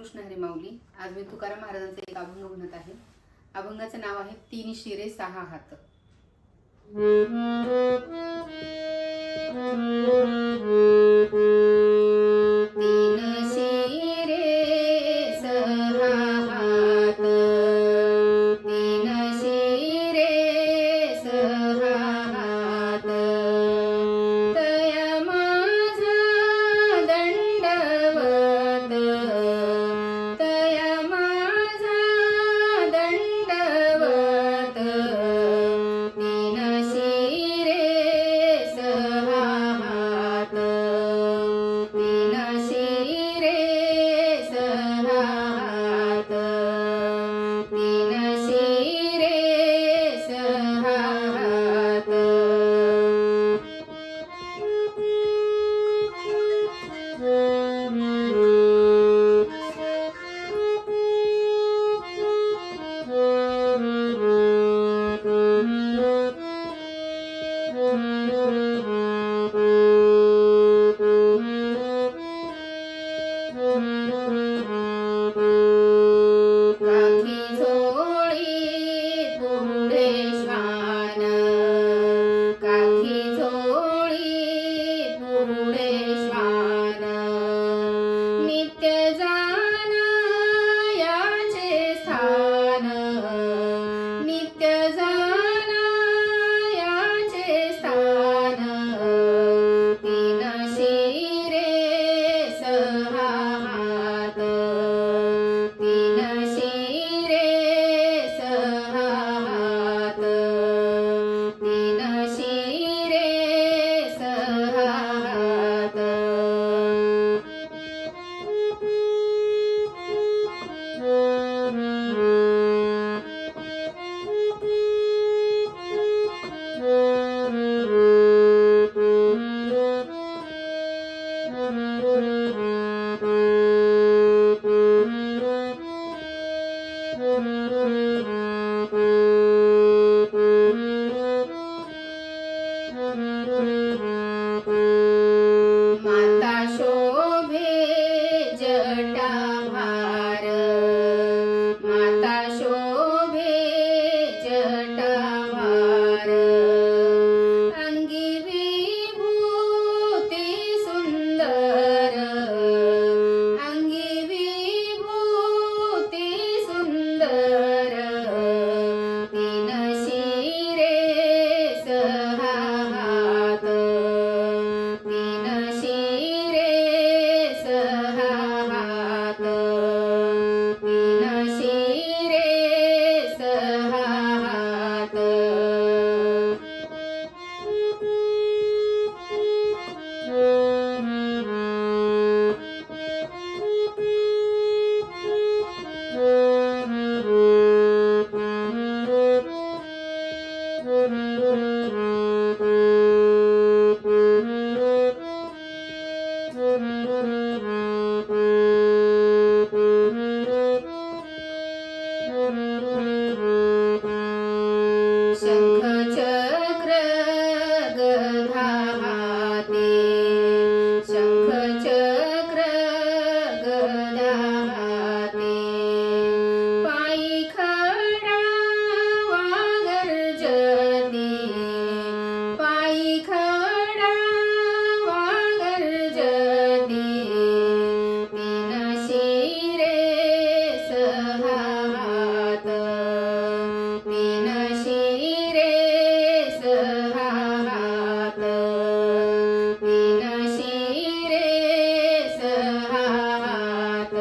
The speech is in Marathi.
कृष्ण हरी माऊली. आज मी तुकाराम महाराजांचे एक अभंग म्हणत आहे. अभंगाचे नाव आहे तीन शिरे सहा हात. तीन शिरे सहा हात, तीन शिरे सहा हात, तया माझा दंडवत, तया माझा दंडवत. तीन शिरे सहा हात, तीन शिरे सहा हात, तीन शिरे सहा हात. काठी झोळी पुढे श्वान, काठी झोळी पुढे श्वान, नित्य जाणायाचे स्थान, नित्य जाणायाचे स्थान. तीन शिरे सहा हात, तीन शिरे सहा हात, तीन शिरे सहा हात. माता शोभे जटाभार, माता शोभे जटाभार, अंगी विभूती सुंदर, अंगी विभूती सुंदर. तीन शिरे सहा हात, तीन शिरे सहा हात, तीन शिरे सहा हात. शंख चक्र गदा हाती, शंख चक्र गदा हाती, पायी खडा वागर्जती, पायी खडा वागर्जती. तीन शिरे सहा हात, तीन शिरे सहा हात, तीन शिरे सहा हात.